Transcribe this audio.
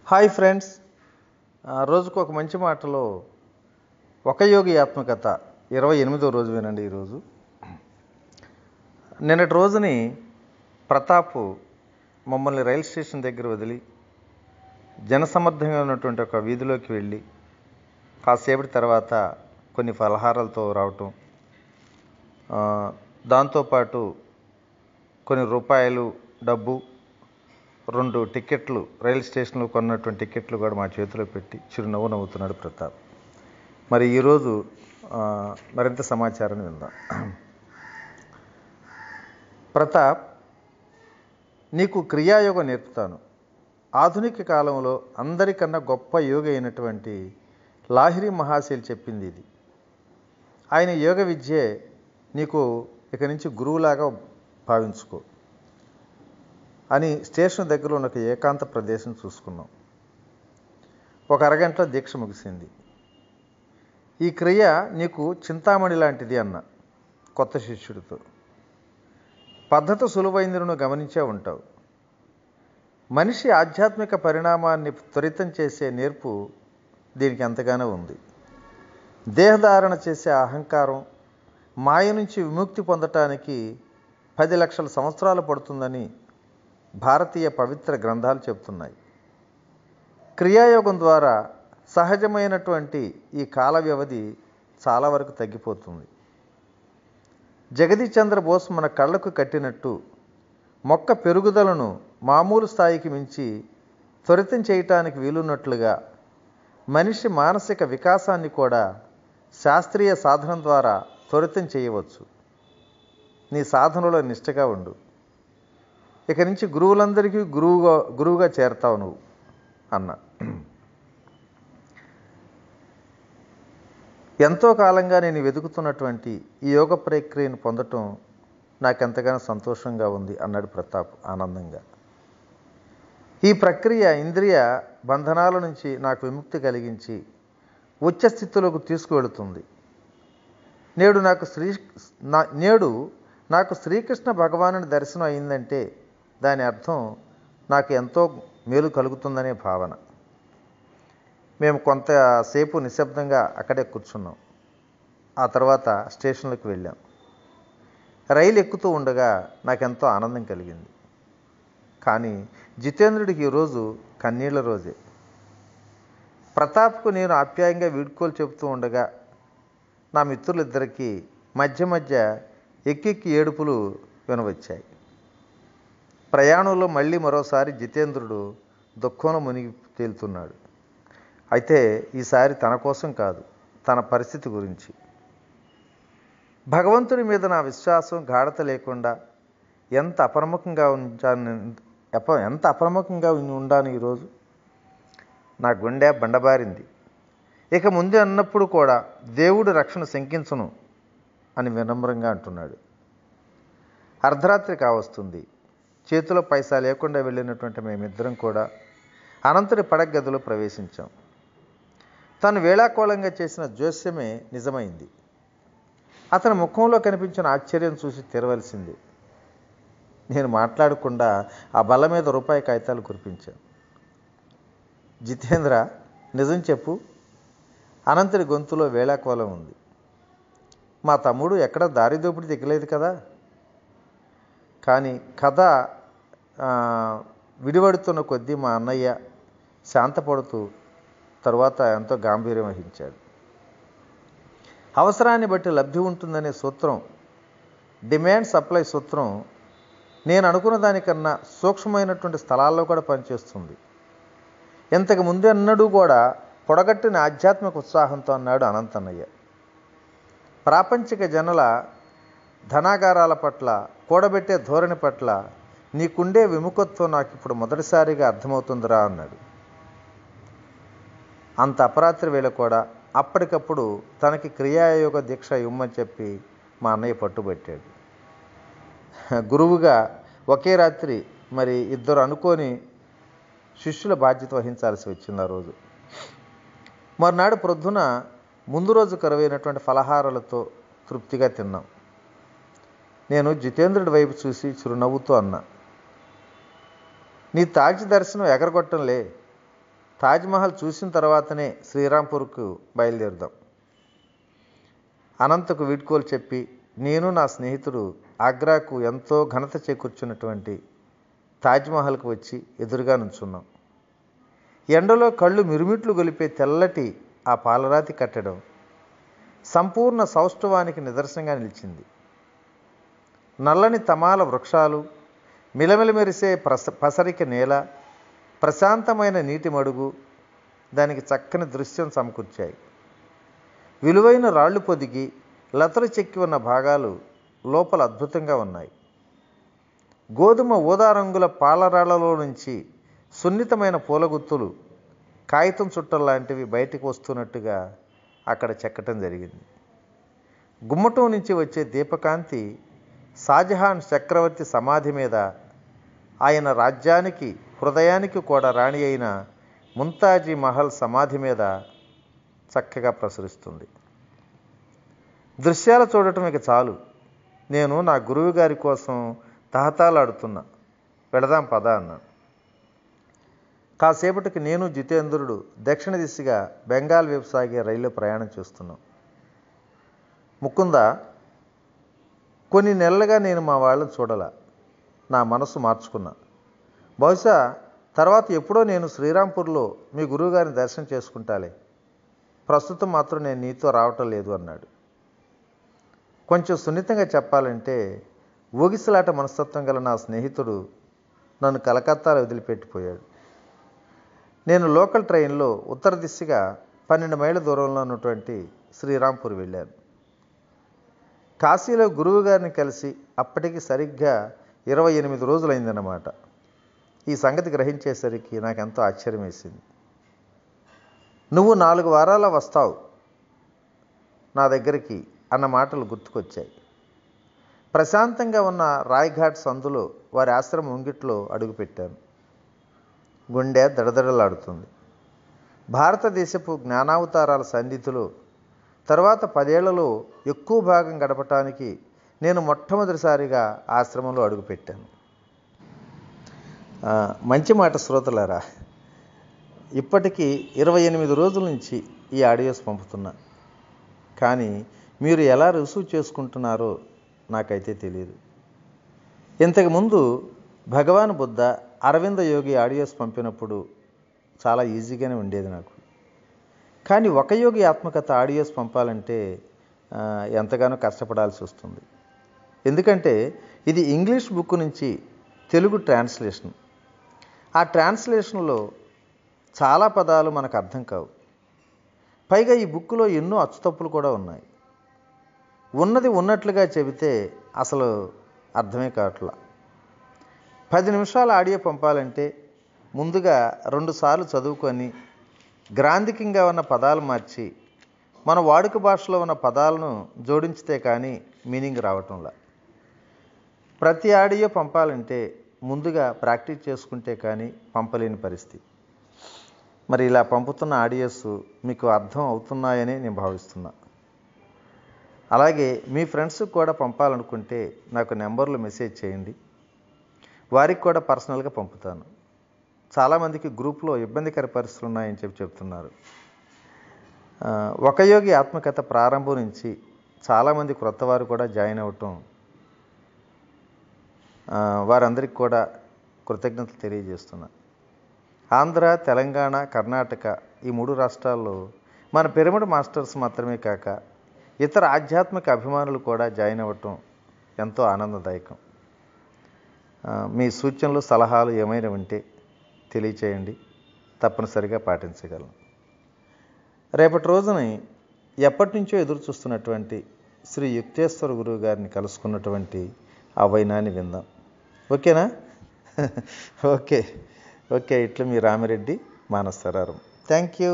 Hi friends, రోజుకు ఒక మంచి మాటలో ఒక యోగి ఆత్మకథ 28వ రోజు వినండి. ఈరోజు నిన్నటి రోజుని ప్రతాప్ మమ్మల్ని రైలు స్టేషన్ దగ్గర వదిలి జనసమ్మర్దంగా ఉన్నటువంటి ఒక వీధిలోకి వెళ్ళి కాసేపటి తర్వాత కొన్ని ఫలహారాలతో రావటం, దాంతోపాటు కొన్ని రూపాయలు డబ్బు, 2 టికెట్లు, రైలు స్టేషన్లో కొన్నటువంటి టికెట్లు కూడా మా చేతిలో పెట్టి చిరునవ్వు నవ్వుతున్నాడు ప్రతాప్. మరి ఈరోజు మరింత సమాచారాన్ని విందాం. ప్రతాప్, నీకు క్రియాయోగం నేర్పుతాను. ఆధునిక కాలంలో అందరికన్నా గొప్ప యోగి అయినటువంటి లాహిరి మహాశయులు చెప్పింది ఇది. ఆయన యోగ విద్యే నీకు ఇక నుంచి గురువులాగా భావించుకో అని స్టేషన్ దగ్గర ఉన్న ఒక ఏకాంత ప్రదేశం చూసుకున్నాం. ఒక అరగంటలో దీక్ష ముగిసింది. ఈ క్రియ నీకు చింతామణి లాంటిది అన్న కొత్త శిష్యుడితో. పద్ధతి సులువైంది, నువ్వు గమనించే ఉంటావు. మనిషి ఆధ్యాత్మిక పరిణామాన్ని త్వరితం చేసే నేర్పు దీనికి ఎంతగానో ఉంది. దేహధారణ చేసే అహంకారం, మాయ నుంచి విముక్తి పొందటానికి 10 లక్షల సంవత్సరాలు పడుతుందని భారతీయ పవిత్ర గ్రంథాలు చెబుతున్నాయి. క్రియాయోగం ద్వారా సహజమైనటువంటి ఈ కాల వ్యవధి చాలా వరకు తగ్గిపోతుంది. జగదీష్ చంద్ర బోస్ మన కళ్ళకు కట్టినట్టు మొక్క పెరుగుదలను మామూలు స్థాయికి మించి త్వరితం చేయటానికి వీలున్నట్లుగా మనిషి మానసిక వికాసాన్ని కూడా శాస్త్రీయ సాధనం ద్వారా త్వరితం చేయవచ్చు. నీ సాధనలో నిష్ఠగా ఉండు. ఇక నుంచి గురువులందరికీ గురువుగా చేరతావు నువ్వు అన్న. ఎంతో కాలంగా నేను వెతుకుతున్నటువంటి ఈ యోగ ప్రక్రియను పొందటం నాకెంతగానో సంతోషంగా ఉంది అన్నాడు ప్రతాప్ ఆనందంగా. ఈ ప్రక్రియ ఇంద్రియ బంధనాల నుంచి నాకు విముక్తి కలిగించి ఉచ్చ స్థితిలోకి తీసుకువెళుతుంది. నేడు నాకు శ్రీకృష్ణ భగవానుని దర్శనం అయిందంటే దాని అర్థం నాకు ఎంతో మేలు కలుగుతుందనే భావన. మేము కొంతసేపు నిశ్శబ్దంగా అక్కడే కూర్చున్నాం. ఆ తర్వాత స్టేషన్లోకి వెళ్ళాం. రైలు ఎక్కుతూ ఉండగా నాకెంతో ఆనందం కలిగింది. కానీ జితేంద్రుడికి ఈరోజు కన్నీళ్ల రోజే. ప్రతాప్కు నేను ఆప్యాయంగా వీడ్కోలు చెబుతూ ఉండగా నా మిత్రులిద్దరికీ మధ్య మధ్య ఎక్కెక్కి ఏడుపులు వినవచ్చాయి. ప్రయాణంలో మళ్ళీ మరోసారి జితేంద్రుడు దుఃఖంలో మునిగి తేలుతున్నాడు. అయితే ఈసారి తన కోసం కాదు, తన పరిస్థితి గురించి. భగవంతుడి మీద నా విశ్వాసం గాఢత లేకుండా ఎంత అప్రముఖంగా ఉండాను ఈరోజు. నా గుండె బండబారింది. ఇక ముందే అన్నప్పుడు కూడా దేవుడు రక్షణ శంకించను అని వినమ్రంగా అంటున్నాడు. అర్ధరాత్రి కావస్తుంది. చేతిలో పైసా లేకుండా వెళ్ళినటువంటి మేమిద్దరం కూడా అనంతుడి పడగదిలో ప్రవేశించాం. తను వేళాకోళంగా చేసిన జోస్యమే నిజమైంది. అతని ముఖంలో కనిపించిన ఆశ్చర్యం చూసి తెరవలసింది. నేను మాట్లాడకుండా ఆ బల్ల మీద రూపాయి కాగితాలు కురిపించాను. జితేంద్ర, నిజం చెప్పు. అనంతుడి గొంతులో వేళాకోళం ఉంది. మా తమ్ముడు ఎక్కడ దారిదోపిడి దిగలేదు కదా. కానీ కథ విడివడుతున్న కొద్దీ మా అన్నయ్య శాంతపడుతూ తరువాత ఎంతో గాంభీర్యం వహించాడు. అవసరాన్ని బట్టి లబ్ధి ఉంటుందనే సూత్రం, డిమాండ్ సప్లై సూత్రం నేను అనుకున్న దానికన్నా సూక్ష్మమైనటువంటి స్థలాల్లో కూడా పనిచేస్తుంది. ఇంతకు ముందు అన్నడూ కూడా పొడగట్టిన ఆధ్యాత్మిక ఉత్సాహంతో అన్నాడు అనంతన్నయ్య. ప్రాపంచిక జనుల ధనాగారాల పట్ల, కూడబెట్టే ధోరణి పట్ల నీకుండే విముఖత్వం నాకు ఇప్పుడు మొదటిసారిగా అర్థమవుతుందిరా అన్నాడు. అంత అపరాత్రి వేళ కూడా అప్పటికప్పుడు తనకి క్రియాయోగ దీక్ష ఇవ్వమని చెప్పి మా అన్నయ్య పట్టుబట్టాడు. గురువుగా ఒకే రాత్రి మరి 2 అనుకోని శిష్యుల బాధ్యత వహించాల్సి వచ్చింది ఆ రోజు. మరునాడు ప్రొద్దున ముందు రోజు కరువైనటువంటి ఫలహారాలతో తృప్తిగా తిన్నాం. నేను జితేంద్రుడి వైపు చూసి చిరునవ్వుతో అన్నా, నీ తాజీ దర్శనం ఎగరగొట్టంలే. తాజ్మహల్ చూసిన తర్వాతనే శ్రీరాంపూర్కు బయలుదేరుదాం. అనంతకు వీడ్కోలు చెప్పి నేను నా స్నేహితుడు ఆగ్రాకు ఎంతో ఘనత చేకూర్చున్నటువంటి తాజ్మహల్కు వచ్చి ఎదురుగా నుంచున్నాం. ఎండలో కళ్ళు మిరుమిట్లు గొలిపే తెల్లటి ఆ పాలరాతి కట్టడం సంపూర్ణ సౌష్ఠవానికి నిదర్శనంగా నిలిచింది. నల్లని తమాల వృక్షాలు, మిలమిల మెరిసే పసరిక నేల, ప్రశాంతమైన నీటి మడుగు దానికి చక్కని దృశ్యం సమకూర్చాయి. విలువైన రాళ్లు పొదిగి లతలు చెక్కి ఉన్న భాగాలు లోపల అద్భుతంగా ఉన్నాయి. గోధుమ ఊదా రంగుల పాలరాళ్లలో నుంచి సున్నితమైన పూలగుత్తులు, కాగితం చుట్టల్లాంటివి బయటికి వస్తున్నట్టుగా అక్కడ చెక్కటం జరిగింది. గుమ్మటం నుంచి వచ్చే దీపకాంతి షాజహాన్ చక్రవర్తి సమాధి మీద, ఆయన రాజ్యానికి హృదయానికి కూడా రాణి అయిన ముంతాజీ మహల్ సమాధి మీద చక్కగా ప్రసరిస్తుంది. దృశ్యాలు చూడటం ఇక చాలు. నేను నా గురువు గారి కోసం తహతాలాడుతున్నా. వెళదాం పద అన్నాను. కాసేపటికి నేను జితేంద్రుడు దక్షిణ దిశగా బెంగాల్ వైపు సాగే రైల్లో ప్రయాణం చేస్తున్నాం. ముకుంద, కొన్ని నెలలుగా నేను మా వాళ్ళని చూడాల. నా మనసు మార్చుకున్నా. బహుశా తర్వాత ఎప్పుడో నేను శ్రీరాంపూర్లో మీ గురువుగారిని దర్శనం చేసుకుంటాలే. ప్రస్తుతం మాత్రం నేను నీతో రావటం లేదు అన్నాడు. కొంచెం సున్నితంగా చెప్పాలంటే ఊగిసలాట మనస్తత్వం గల నా స్నేహితుడు నన్ను కలకత్తాలో వదిలిపెట్టిపోయాడు. నేను లోకల్ ట్రైన్లో ఉత్తర దిశగా 12 మైళ్ళ దూరంలో ఉన్నటువంటి శ్రీరాంపూర్ వెళ్ళాను. కాశీలో గురువు గారిని కలిసి అప్పటికి సరిగ్గా 28 రోజులైందన్నమాట. ఈ సంగతి గ్రహించేసరికి నాకెంతో ఆశ్చర్యం వేసింది. నువ్వు 4 వారాల వస్తావు నా దగ్గరికి అన్న మాటలు గుర్తుకొచ్చాయి. ప్రశాంతంగా ఉన్న రాయ్ఘాట్ సందులో వారి ఆశ్రమం ముంగిట్లో అడుగుపెట్టాను. గుండె దడదడలాడుతుంది. భారతదేశపు జ్ఞానావతారాల సన్నిధిలో తర్వాత 10 ఏళ్లలో ఎక్కువ భాగం గడపటానికి నేను మొట్టమొదటిసారిగా ఆశ్రమంలో అడుగుపెట్టాను. మంచి మాట శ్రోతలారా, ఇప్పటికీ 28 రోజుల నుంచి ఈ ఆడియోస్ పంపుతున్నా. కానీ మీరు ఎలా రిసీవ్ చేసుకుంటున్నారో నాకైతే తెలియదు. ఇంతకుముందు భగవాన్ బుద్ధ, అరవింద యోగి ఆడియోస్ పంపినప్పుడు చాలా ఈజీగానే ఉండేది నాకు. కానీ ఒక యోగి ఆత్మకథ ఆడియోస్ పంపాలంటే ఎంతగానో కష్టపడాల్సి వస్తుంది. ఎందుకంటే ఇది ఇంగ్లీష్ బుక్ నుంచి తెలుగు ట్రాన్స్లేషన్. ఆ ట్రాన్స్లేషన్లో చాలా పదాలు మనకు అర్థం కావు. పైగా ఈ బుక్లో ఎన్నో అచ్చుతప్పులు కూడా ఉన్నాయి. ఉన్నది ఉన్నట్లుగా చెబితే అసలు అర్థమే కావట్లా. 10 నిమిషాల ఆడియో పంపాలంటే ముందుగా 2 సార్లు చదువుకొని గ్రాంధికంగా ఉన్న పదాలు మార్చి మన వాడుక భాషలో ఉన్న పదాలను జోడించితే కానీ మీనింగ్ రావటంలా. ప్రతి ఆడియో పంపాలంటే ముందుగా ప్రాక్టీస్ చేసుకుంటే కానీ పంపలేని పరిస్థితి. మరి ఇలా పంపుతున్న ఆడియోస్ మీకు అర్థం అవుతున్నాయని నేను భావిస్తున్నా. అలాగే మీ ఫ్రెండ్స్కి కూడా పంపాలనుకుంటే నాకు నెంబర్లో మెసేజ్ చేయండి. వారికి కూడా పర్సనల్గా పంపుతాను. చాలామందికి గ్రూప్లో ఇబ్బందికర పరిస్థితులు ఉన్నాయని చెప్తున్నారు. ఒక యోగి ఆత్మకథ ప్రారంభం నుంచి చాలామంది క్రొత్త వారు కూడా జాయిన్ అవ్వటం, వారందరికీ కూడా కృతజ్ఞతలు తెలియజేస్తున్నా. ఆంధ్ర, తెలంగాణ, కర్ణాటక ఈ 3 రాష్ట్రాల్లో మన పిరమిడ్ మాస్టర్స్ మాత్రమే కాక ఇతర ఆధ్యాత్మిక అభిమానులు కూడా జాయిన్ అవ్వటం ఎంతో ఆనందదాయకం. మీ సూచనలు, సలహాలు ఏమైనా ఉంటే తెలియచేయండి. తప్పనిసరిగా పాటించగలను. రేపటి రోజుని ఎప్పటి నుంచో ఎదురు చూస్తున్నటువంటి శ్రీ యుక్తేశ్వర గురువు గారిని కలుసుకున్నటువంటి ఆ వైనాన్ని విందాం. ఓకేనా? ఓకే. ఇట్లు మీ రామిరెడ్డి, మానసరారం. Thank you.